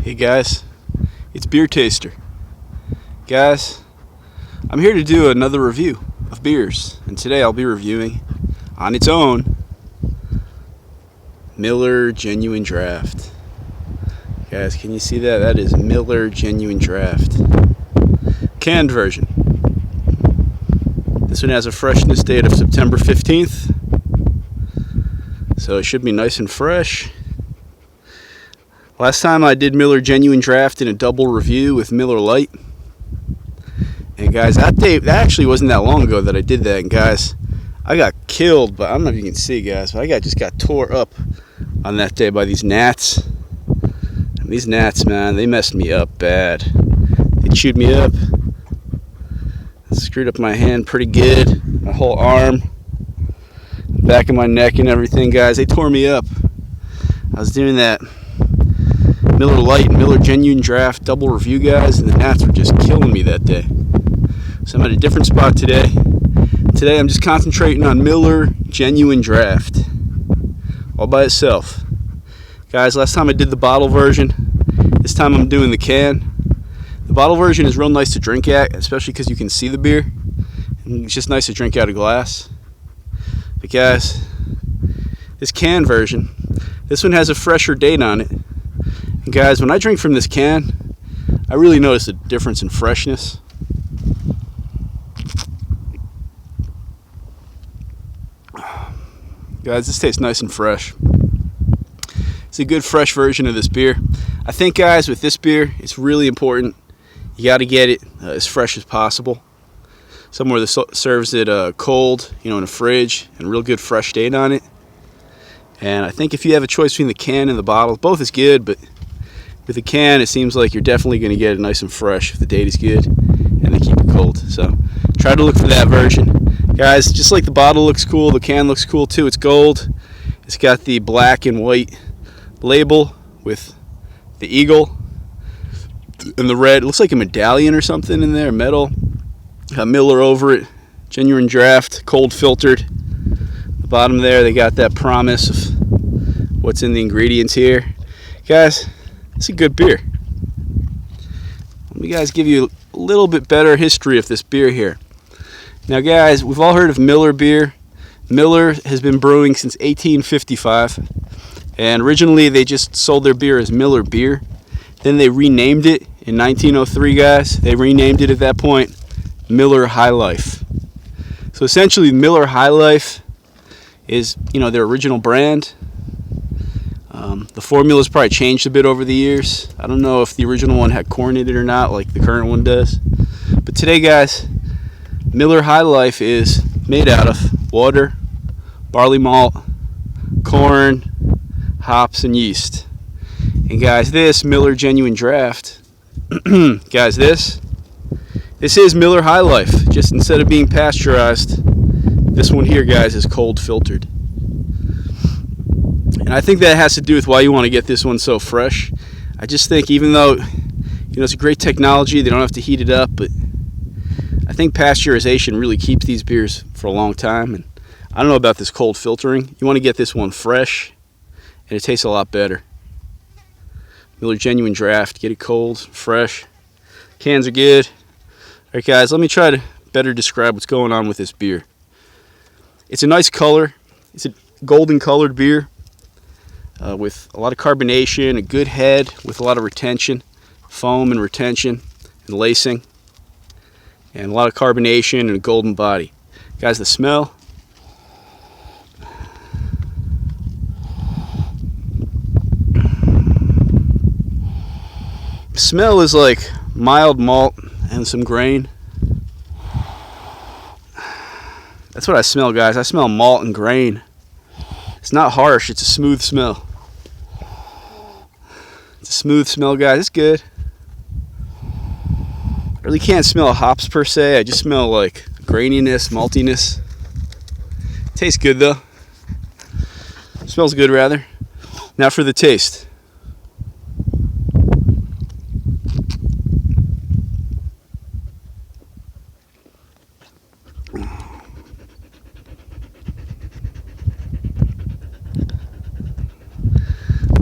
Hey guys, it's Beer Taster. Guys, I'm here to do another review of beers, and today I'll be reviewing, on its own, Miller Genuine Draft. Guys, can you see that? That is Miller Genuine Draft. Canned version. This one has a freshness date of September 15th, so it should be nice and fresh. Last time I did Miller Genuine Draft in a double review with Miller Lite. And guys, that actually wasn't that long ago that I did that. And guys, I got killed, but I don't know if you can see, guys, but I just got tore up on that day by these gnats. And these gnats, man, they messed me up bad. They chewed me up. Screwed up my hand pretty good. My whole arm. Back of my neck and everything, guys. They tore me up. I was doing that Miller Lite and Miller Genuine Draft double review, guys, and the gnats were just killing me that day. So I'm at a different spot today. Today I'm just concentrating on Miller Genuine Draft all by itself. Guys, last time I did the bottle version. This time I'm doing the can. The bottle version is real nice to drink at, especially because you can see the beer. And it's just nice to drink out of glass. But guys, this can version, this one has a fresher date on it. And guys, when I drink from this can, I really notice a difference in freshness. Guys, this tastes nice and fresh. It's a good fresh version of this beer. I think, guys, with this beer, it's really important. You got to get it as fresh as possible. Somewhere that serves it cold, in a fridge, and a real good fresh date on it. And I think if you have a choice between the can and the bottle, both is good, but with the can, it seems like you're definitely going to get it nice and fresh if the date is good and they keep it cold. So try to look for that version. Guys, just like the bottle looks cool, the can looks cool too. It's gold. It's got the black and white label with the eagle and the red. It looks like a medallion or something in there, metal. Got Miller over it. Genuine Draft, cold filtered. The bottom there, they got that promise of what's in the ingredients here. Guys, it's a good beer. Let me guys give you a little bit better history of this beer here. Now guys, we've all heard of Miller beer. Miller has been brewing since 1855. And originally they just sold their beer as Miller beer. Then they renamed it in 1903, guys. They renamed it at that point Miller High Life. So essentially Miller High Life is, their original brand. The formula's probably changed a bit over the years. I don't know if the original one had corn in it or not, like the current one does. But today, guys, Miller High Life is made out of water, barley malt, corn, hops, and yeast. And guys, this Miller Genuine Draft, guys, this is Miller High Life. Just instead of being pasteurized, this one here, guys, is cold filtered. And I think that has to do with why you want to get this one so fresh. I just think even though, it's a great technology, they don't have to heat it up, but I think pasteurization really keeps these beers for a long time. And I don't know about this cold filtering. You want to get this one fresh, and it tastes a lot better. Miller Genuine Draft, get it cold, fresh. Cans are good. All right, guys, let me try to better describe what's going on with this beer. It's a nice color. It's a golden colored beer. With a lot of carbonation, a good head with a lot of retention, foam and retention and lacing, and a lot of carbonation and a golden body. Guys, the smell. The smell is like mild malt and some grain. That's what I smell, guys. I smell malt and grain. It's not harsh, it's a smooth smell. It's a smooth smell, guys. It's good. I really can't smell hops per se. I just smell like graininess, maltiness. Tastes good though. Smells good rather. Now for the taste.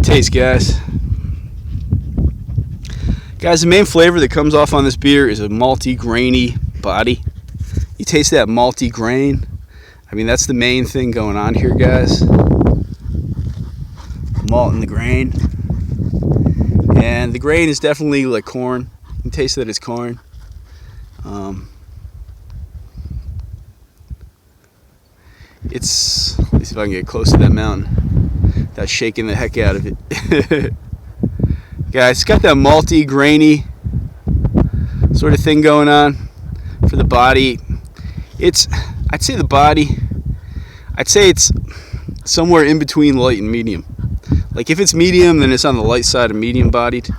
Taste, guys. Guys, the main flavor that comes off on this beer is a malty, grainy body. You taste that malty grain. I mean, that's the main thing going on here, guys. Malt and the grain. And the grain is definitely like corn. You can taste that it's corn. Let's see if I can get close to that mountain without shaking the heck out of it. Guys, it's got that malty, grainy sort of thing going on for the body. I'd say it's somewhere in between light and medium. Like if it's medium, then it's on the light side of medium bodied.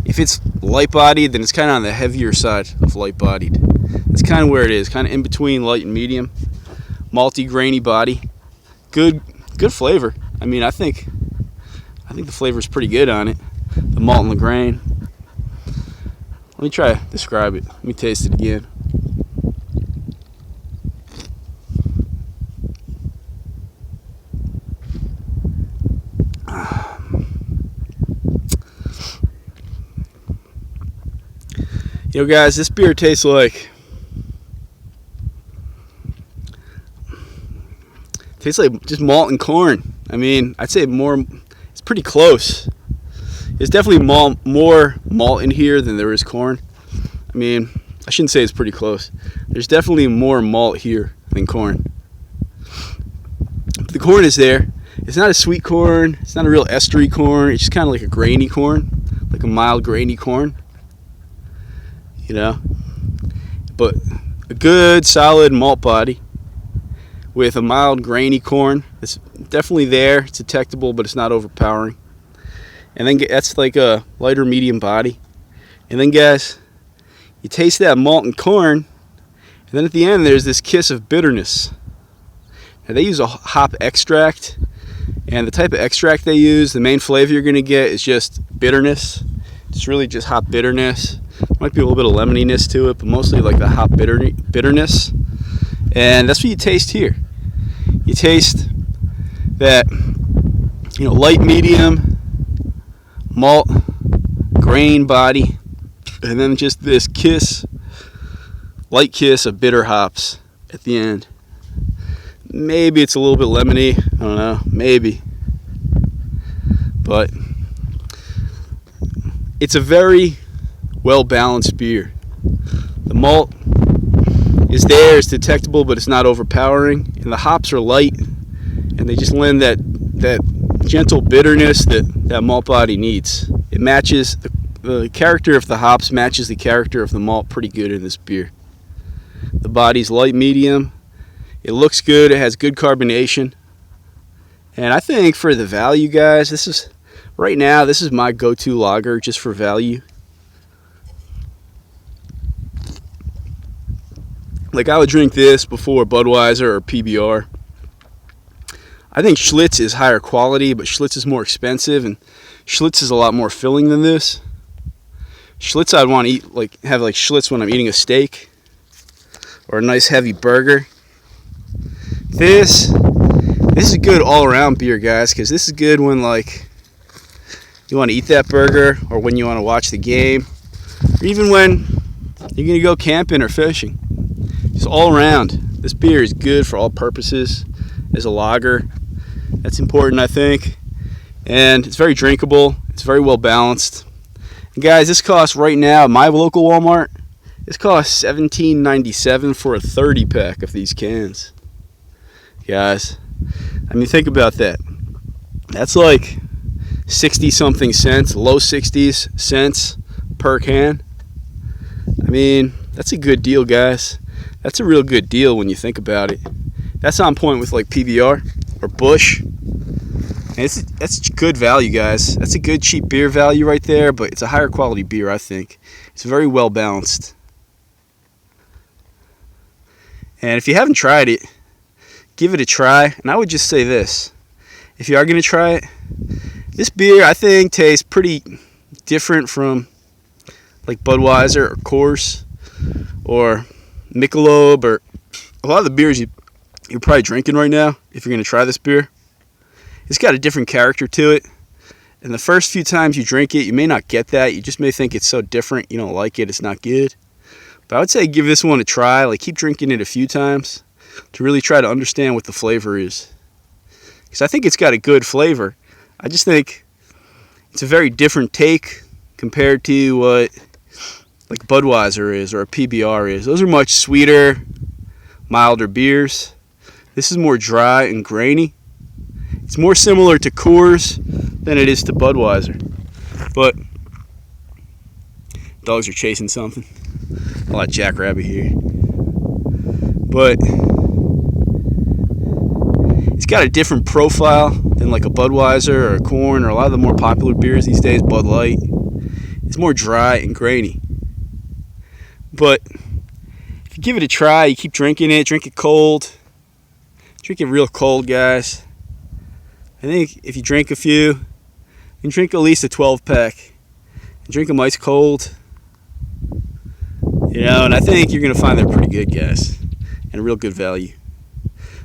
If it's light bodied, then it's kind of on the heavier side of light bodied. That's kind of where it is, kind of in between light and medium. Malty, grainy body. Good flavor. I mean, I think the flavor's pretty good on it. The malt and the grain. Let me try to describe it. Let me taste it again. You know, guys, this beer tastes like just malt and corn. I mean, I'd say more. It's pretty close. There's definitely more malt in here than there is corn. I mean, I shouldn't say it's pretty close. There's definitely more malt here than corn. But the corn is there. It's not a sweet corn. It's not a real estery corn. It's just kind of like a grainy corn, like a mild grainy corn. You know, but a good solid malt body with a mild grainy corn. It's definitely there. It's detectable, but it's not overpowering. And then that's like a lighter medium body. And then, guys, you taste that malt and corn, and then at the end there's this kiss of bitterness. Now they use a hop extract, and the type of extract they use, the main flavor you're going to get is just bitterness. It's really just hop bitterness. Might be a little bit of lemoniness to it, but mostly like the hop bitterness. And that's what you taste here. You taste that, you know, light medium malt grain body, and then just this light kiss of bitter hops at the end. Maybe it's a little bit lemony. I don't know. Maybe. But it's a very well-balanced beer. The malt is there, it's detectable, but it's not overpowering. And the hops are light, and they just lend that gentle bitterness that malt body needs. It matches, the character of the hops matches the character of the malt pretty good in this beer. The body's light medium. It looks good. It has good carbonation. And I think for the value, guys, this is my go-to lager just for value. Like, I would drink this before Budweiser or PBR. I think Schlitz is higher quality, but Schlitz is more expensive, and Schlitz is a lot more filling than this. Schlitz I'd want to have Schlitz when I'm eating a steak or a nice heavy burger. This is a good all-around beer, guys, because this is good when you want to eat that burger, or when you want to watch the game, or even when you're going to go camping or fishing. Just all around, this beer is good for all purposes as a lager. That's important, I think. And it's very drinkable. It's very well balanced. And guys, this costs right now at my local Walmart, this costs $17.97 for a 30-pack of these cans. Guys, I mean, think about that. That's like 60-something cents, low 60s cents per can. I mean, that's a good deal, guys. That's a real good deal when you think about it. That's on point with like PBR or Busch. And that's good value, guys. That's a good cheap beer value right there, but it's a higher quality beer, I think. It's very well balanced. And if you haven't tried it, give it a try. And I would just say this. If you are going to try it, this beer, I think, tastes pretty different from like Budweiser or Coors or Michelob or a lot of the beers you're probably drinking right now if you're going to try this beer. It's got a different character to it. And the first few times you drink it, you may not get that. You just may think it's so different, you don't like it, it's not good. But I would say give this one a try. Like, keep drinking it a few times to really try to understand what the flavor is. Because I think it's got a good flavor. I just think it's a very different take compared to what like Budweiser is or a PBR is. Those are much sweeter, milder beers. This is more dry and grainy. It's more similar to Coors than it is to Budweiser. But dogs are chasing something. A lot of jackrabbit here. But it's got a different profile than like a Budweiser or a Corn or a lot of the more popular beers these days, Bud Light. It's more dry and grainy. But if you give it a try, you keep drinking it, drink it cold. Drink it real cold, guys. I think if you drink a few, you can drink at least a 12-pack. Drink them ice cold. And I think you're going to find they're pretty good, guys. And a real good value.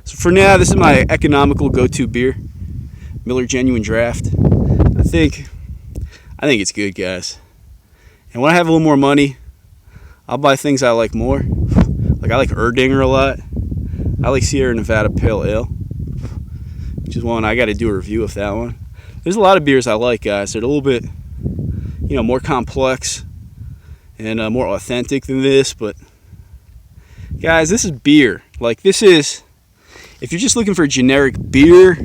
So for now, this is my economical go-to beer. Miller Genuine Draft. I think it's good, guys. And when I have a little more money, I'll buy things I like more. Like, I like Erdinger a lot. I like Sierra Nevada Pale Ale, which is one I got to do a review of that one. There's a lot of beers I like, guys. They're a little bit, more complex and more authentic than this. But, guys, this is beer. Like, this is, if you're just looking for a generic beer,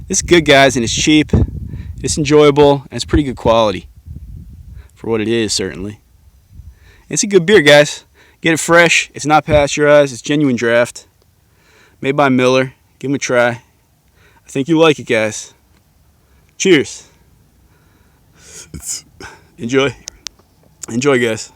this is good, guys, and it's cheap. It's enjoyable, and it's pretty good quality for what it is, certainly. It's a good beer, guys. Get it fresh. It's not pasteurized. It's genuine draft. Made by Miller. Give them a try. I think you like it, guys. Cheers. Enjoy. Enjoy, guys.